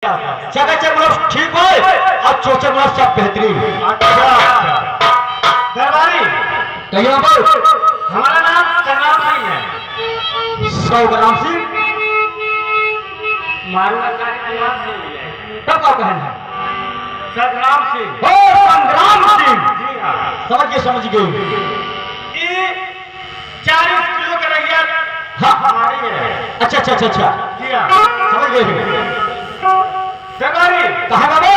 जगह मतलब ठीक हो और चोचे मतलब सब बेहतरीन। अच्छा दरबारी कहिए बाबू। हमारा नाम संग्राम सिंह है। संग्राम सिंह मारूंगा संग्राम सिंह तब का कहना है? संग्राम सिंह। ओ संग्राम सिंह, जी हाँ। समझ गए। ये 40 किलो का रैया हाँ हमारी है। अच्छा अच्छा अच्छा अच्छा जी हाँ। समझ गए। दरबारी कहा बाबू?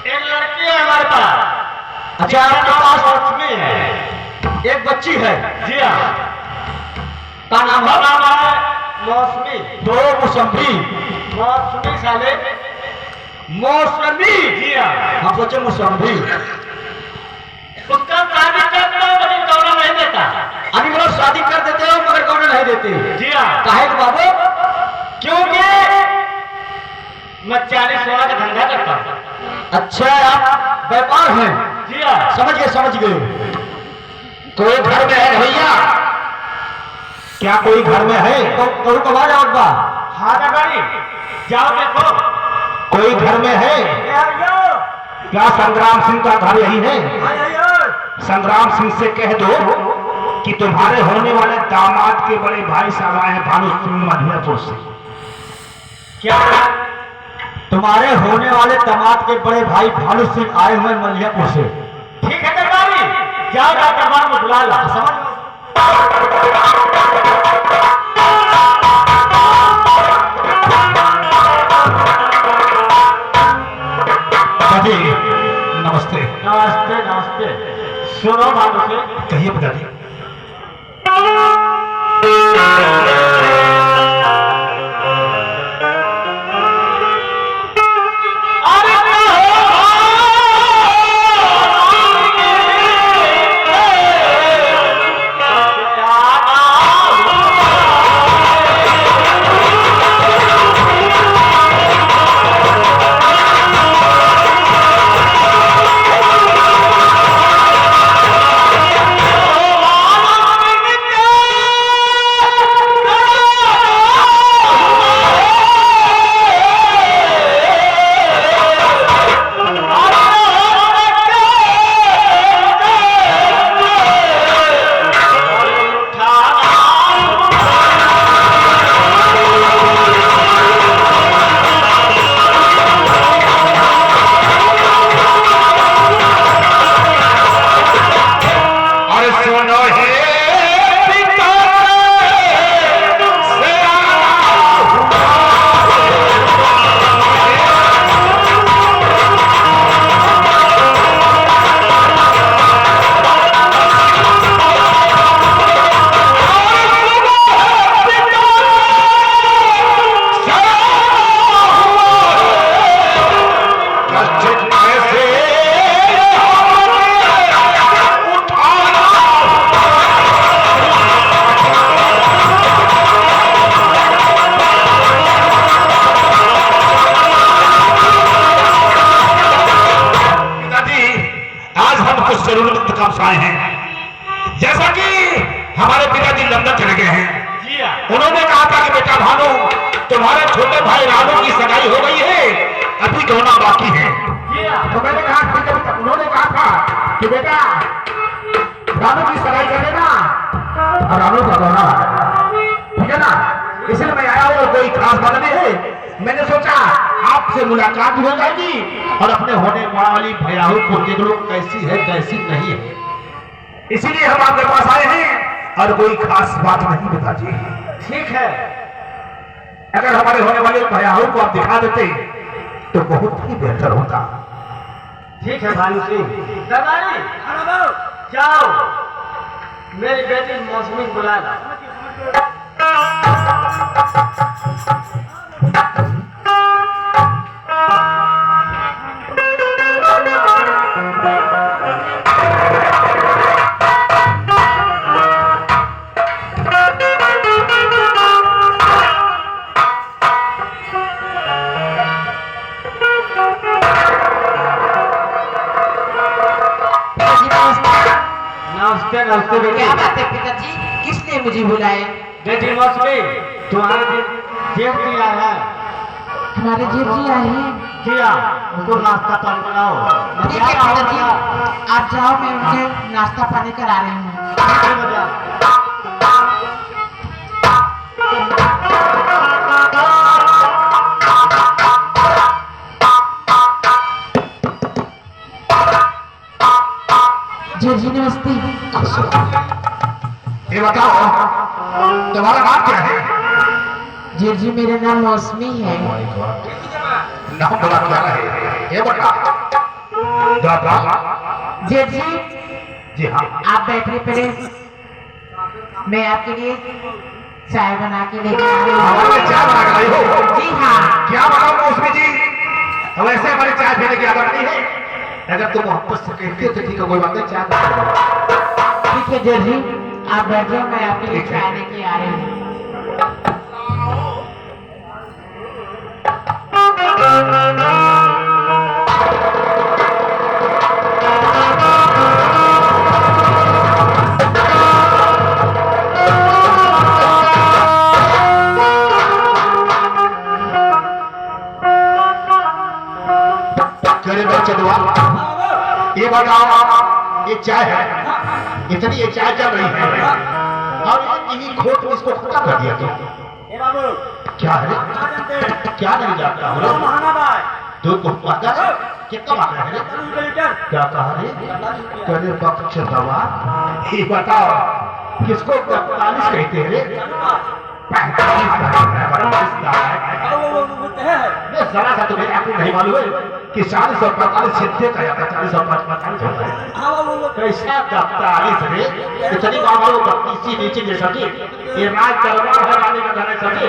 एक लड़की है हमारे पास। अच्छा आपके पास लक्ष्मी है। एक बच्ची है। जी हाँ। का नाम है? नाम है मौसमी। दो मौसमी। मौसमी साले। मौसमी। जी हाँ। हम सोचे मौसमी। उसका शादी करता हूँ लेकिन गौरव नहीं देता। अभी मतलब शादी कर देते हो मगर गौरव नहीं देते। जी हाँ। काहे के बाबू? क्योंकि मैं 40 का धंधा करता हूँ। अच्छा आप व्यापार हैं? जी हाँ। समझ गए। कोई घर में है भैया? क्या कोई घर में है? तो कब आ जाओ बा? हाँ दरबारी जाओ देखो। कोई घर में है? क्या संग्राम सिंह का घर यही है? संग्राम सिंह से कह दो कि तुम्हारे होने वाले दामाद के बड़े भाई साहब आए हैं भानु सिंह मधुपुर से। क्या? तुम्हारे होने वाले दामाद के बड़े भाई भानु सिंह आए हुए मलियापुर से। ठीक है दरबारी जाओ दरबार में बुला ला। समझ नमस्ते। नमस्ते नमस्ते। सुनो भानु से। कहिए पिताजी। आए हैं। जैसा कि हमारे पिताजी लंदन चले गए हैं, उन्होंने कहा था कि बेटा भानु तुम्हारे छोटे भाई रानू की सगाई हो गई है, अभी गौना बाकी है। तो मैंने कहा ठीक है। उन्होंने कहा था कि बेटा रानू की सगाई कर देना और रानू का गौना, ठीक है ना। इसलिए मैं आया हूँ, कोई खास बात नहीं है। मैंने सोचा आपसे मुलाकात भी हो जाएगी और अपने होने वाली भैयाहू को देख लो कैसी है कैसी नहीं है, इसीलिए हम आपके पास आए हैं। और कोई खास बात नहीं पिताजी। ठीक है। अगर हमारे होने वाले भैयाहू को आप दिखा देते तो बहुत ही बेहतर होता। ठीक है भानु सिंह। दरबारी जाओ मेरी बेटी मौसमी बुला ला। नमस्ते नमस्ते बेटी। क्या बात है पिताजी, किसने मुझे बुलाया? बेटी मौसमी तुम्हारे दिन देख दिया है हमारे जीव जी आए हैं। जिया उसको नाश्ता पानी बनाओ। ठीक है पंडित जी, आप जाओ, मैं उनके नाश्ता पानी करा रही हूँ। जी जी नमस्ते। ये बताओ तुम्हारा नाम क्या है? जी जी मेरा नाम मौसमी है। नाम बड़ा क्या है ये बता। दादा जी जी जी हाँ, आप बैठिए पहले, मैं आपके लिए चाय बना के लेके आ रही हमारे लिए हूँ। चाय बना के लाई हो? जी हाँ। क्या बताओ मौसमी जी, वैसे हमारी चाय पीने की आदत नहीं है। अगर तुम मोहब्बत से कहते हो तो ठीक है, कोई बात नहीं, चाय बना दो। ठीक है जी जी, आप बैठ जाओ, मैं आपके लिए चाय लेके आ रही हूँ। करे बच्चे दुआ, ये बताओ ये चाय है, इतनी ये चाय चल रही है और इन्हीं खोट में इसको खत्म कर दिया तो क्या है? क्या नहीं जानता हो? दूध को पका कितना मांग रहे हैं? क्या कहा रे? करे बच्चे दवा, ये बताओ किसको 45 कहते हैं रे? 45 जरा सा तुम्हें आपको नहीं मालूम है कि 40 और 45 सिद्धे का जाता है, 40 और 45 होता है। कैसा 45 रे? इतनी बात हो 32 नीचे दे सके, ये राज दरबार है, रानी का घर है सके,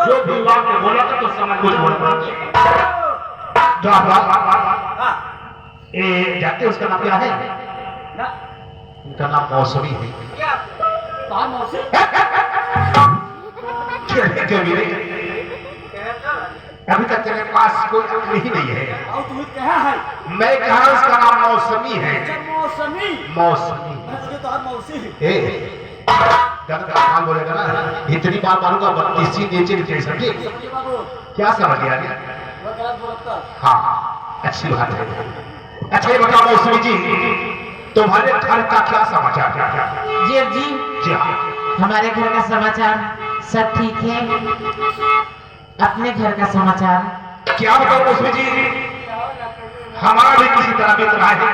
जो भी बात में बोला तो समझ कुछ बोल पड़े। तो आप ये जानते उसका नाम क्या है? उनका नाम मौसमी है। क्यों मिले? अभी तक तेरे पास कोई अक्ल ही नहीं है। मैं कहा उसका नाम मौसमी है। मौसमी ए गलत काल बोलेगा ना, इतनी बार मारूंगा 32 नीचे नीचे समझे? क्या समझ गया? हाँ अच्छी बात है। अच्छा ये बताओ मौसमी जी, तुम्हारे घर का क्या समाचार? जी जी जी हाँ, हमारे घर का समाचार सब ठीक है। अपने घर का समाचार क्या बताओ मौसमी जी, हमारा भी किसी तरह बीत रहा है।